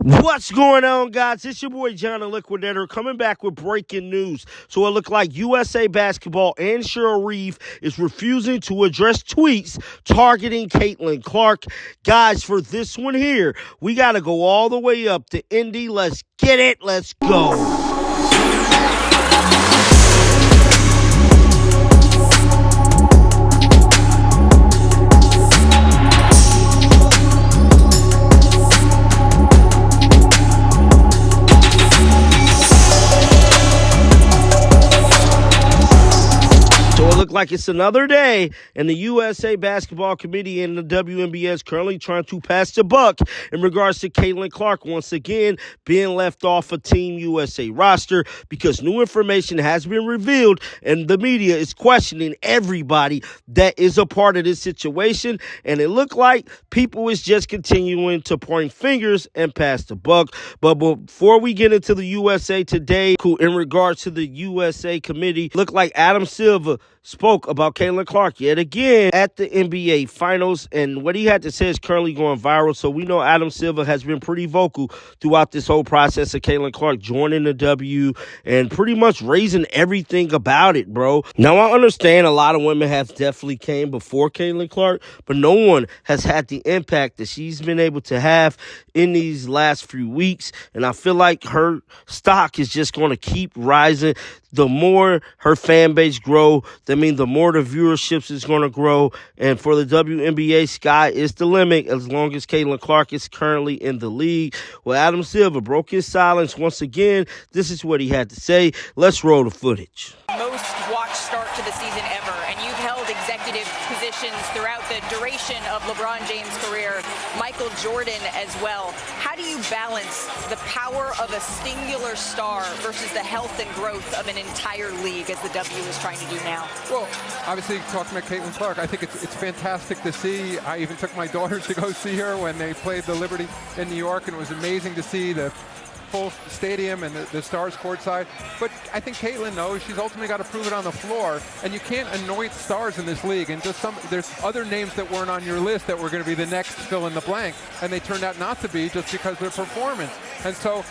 What's going on, guys? It's your boy John the Liquidator coming back with breaking news. So it looked like USA Basketball and Cheryl Reeve is refusing to address tweets targeting Caitlin Clark. Guys, for this one here, we got to go all the way up to Indy. Let's get it. Let's go. Look like it's another day, and the USA Basketball Committee and the WNBA is currently trying to pass the buck in regards to Caitlin Clark once again being left off a Team USA roster because new information has been revealed, and the media is questioning everybody that is a part of this situation, and it looked like people is just continuing to point fingers and pass the buck. But before we get into the USA Today, in regards to the USA Committee, looked like Adam Silver spoke about Caitlin Clark yet again at the NBA Finals, and what he had to say is currently going viral. So we know Adam Silver has been pretty vocal throughout this whole process of Caitlin Clark joining the W and pretty much raising everything about it, bro. Now, I understand a lot of women have definitely came before Caitlin Clark, but no one has had the impact that she's been able to have in these last few weeks, and I feel like her stock is just going to keep rising. The more her fan base grow, the more the viewerships is going to grow. And for the WNBA, sky is the limit as long as Caitlin Clark is currently in the league. Well, Adam Silver broke his silence once again. This is what he had to say. Let's roll the footage. Most watched start to the season ever, and you've held executive positions throughout the duration of LeBron James' career, Michael Jordan as well. How do you balance the power of a singular star versus the health and growth of an entire league as the W is trying to do now? Well, obviously, talking about Caitlin Clark, I think it's fantastic to see. I even took my daughter to go see her when they played the Liberty in New York, and it was amazing to see the full stadium and the stars courtside. But I think Caitlin knows she's ultimately got to prove it on the floor, and you can't anoint stars in this league. And there's other names that weren't on your list that were going to be the next fill in the blank, and they turned out not to be just because of their performance. And so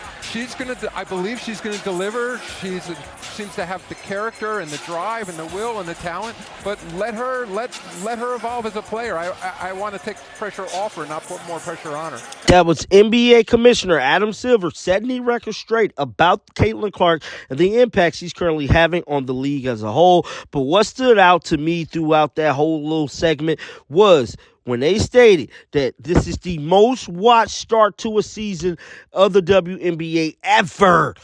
I believe she's going to deliver. She seems to have the character and the drive and the will and the talent, but let her evolve as a player. I want to take pressure off her, not put more pressure on her. That was NBA Commissioner Adam Silver setting the record straight about Caitlin Clark and the impact she's currently having on the league as a whole. But what stood out to me throughout that whole little segment was when they stated that this is the most watched start to a season of the WNBA ever.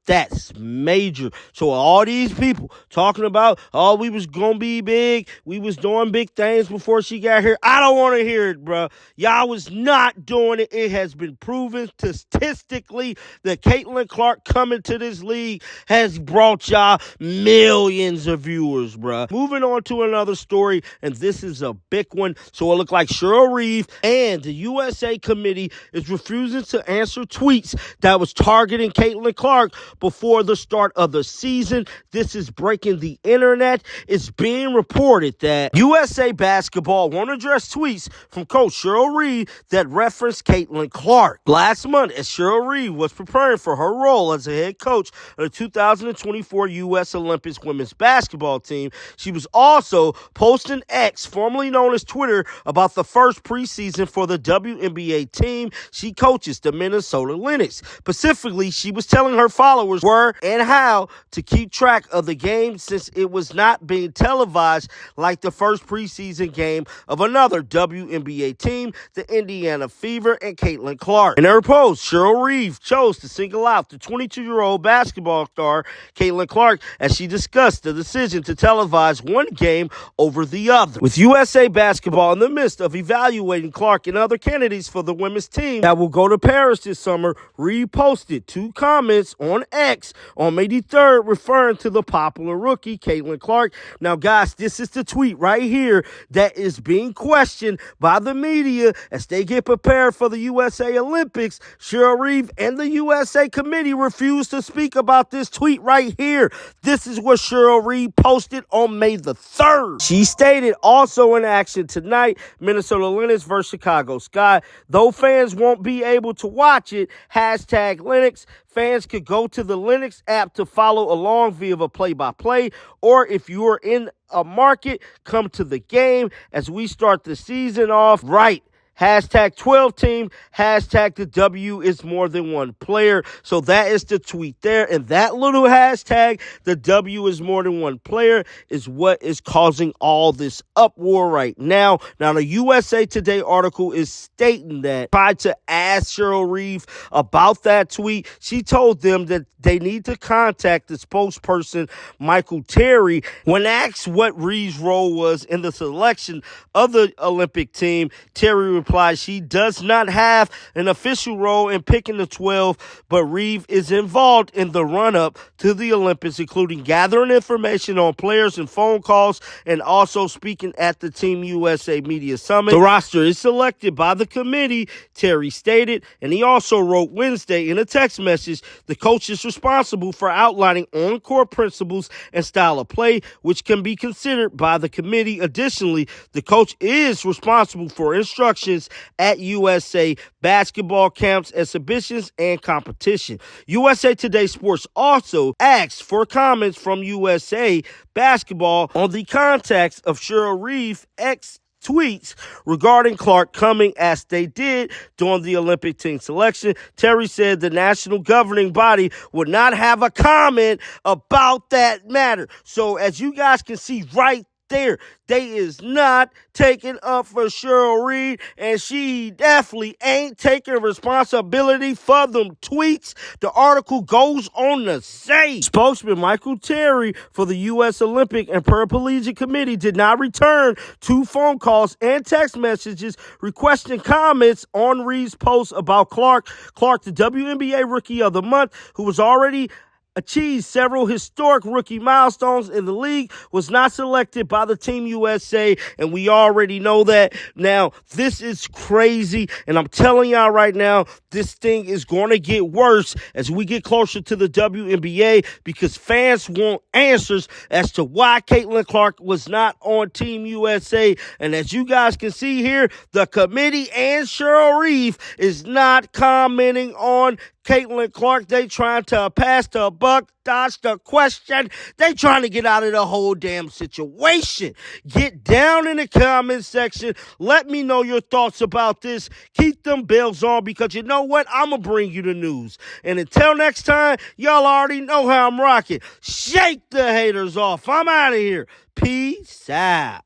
That's major. So all these people talking about, oh, we was going to be big, we was doing big things before she got here. I don't want to hear it, bro. Y'all was not doing it. It has been proven statistically that Caitlin Clark coming to this league has brought y'all millions of viewers, bro. Moving on to another story, and this is a big one. So it looked like Cheryl Reeve and the USA Committee is refusing to answer tweets that was targeting Caitlin Clark before the start of the season. This is breaking the internet. It's being reported that USA Basketball won't address tweets from Coach Cheryl Reeve that referenced Caitlin Clark. Last month, as Cheryl Reeve was preparing for her role as a head coach of the 2024 U.S. Olympics women's basketball team, she was also posting X, formerly known as Twitter, about the first preseason for the WNBA team she coaches, the Minnesota Lynx. Specifically, she was telling her followers where and how to keep track of the game since it was not being televised like the first preseason game of another WNBA team, the Indiana Fever and Caitlin Clark. In her post, Cheryl Reeve chose to single out the 22-year-old basketball star Caitlin Clark as she discussed the decision to televise one game over the other. With USA Basketball in the midst of evaluating Clark and other candidates for the women's team that will go to Paris this summer, Reeve posted 2 comments on X on May the 3rd, referring to the popular rookie, Caitlin Clark. Now, guys, this is the tweet right here that is being questioned by the media as they get prepared for the USA Olympics. Cheryl Reeve and the USA committee refuse to speak about this tweet right here. This is what Cheryl Reeve posted on May the 3rd. She stated, also in action tonight, Minnesota Lynx versus Chicago Sky. Though fans won't be able to watch it, hashtag Linux. Fans could go to the Linux app to follow along via a play-by-play, or if you're in a market, come to the game as we start the season off right. Hashtag 12 team, hashtag the W is more than one player. So that is the tweet there. And that little hashtag, the W is more than one player, is what is causing all this uproar right now. Now, the USA Today article is stating that tried to ask Cheryl Reeve about that tweet. She told them that they need to contact the spokesperson, Michael Terry. When asked what Reeve's role was in the selection of the Olympic team, Terry replied she does not have an official role in picking the 12, but Reeve is involved in the run-up to the Olympics, including gathering information on players and phone calls, and also speaking at the Team USA Media Summit. The roster is selected by the committee, Terry stated, and he also wrote Wednesday in a text message, the coach is responsible for outlining on-court principles and style of play, which can be considered by the committee. Additionally, the coach is responsible for instructions at USA basketball camps, exhibitions, and competition. USA Today Sports also asked for comments from USA Basketball on the context of Cheryl Reeve X tweets regarding Clark coming as they did during the Olympic team selection. Terry said the national governing body would not have a comment about that matter. So as you guys can see right there, they is not taking up for Cheryl Reeve, and she definitely ain't taking responsibility for them tweets. The article goes on to say, spokesman Michael Terry for the U.S. Olympic and Paralympic Committee did not return 2 phone calls and text messages requesting comments on Reeve's post about Clark. Clark, the WNBA Rookie of the Month, who was already achieved several historic rookie milestones in the league, was not selected by the Team USA, and we already know that. Now, this is crazy, and I'm telling y'all right now, this thing is going to get worse as we get closer to the WNBA, because fans want answers as to why Caitlin Clark was not on Team USA. And as you guys can see here, the committee and Cheryl Reeve is not commenting on Caitlin Clark. They trying to pass the buck, dodge the question. They trying to get out of the whole damn situation. Get down in the comment section. Let me know your thoughts about this. Keep them bells on, because you know what? I'm going to bring you the news. And until next time, y'all already know how I'm rocking. Shake the haters off. I'm out of here. Peace out.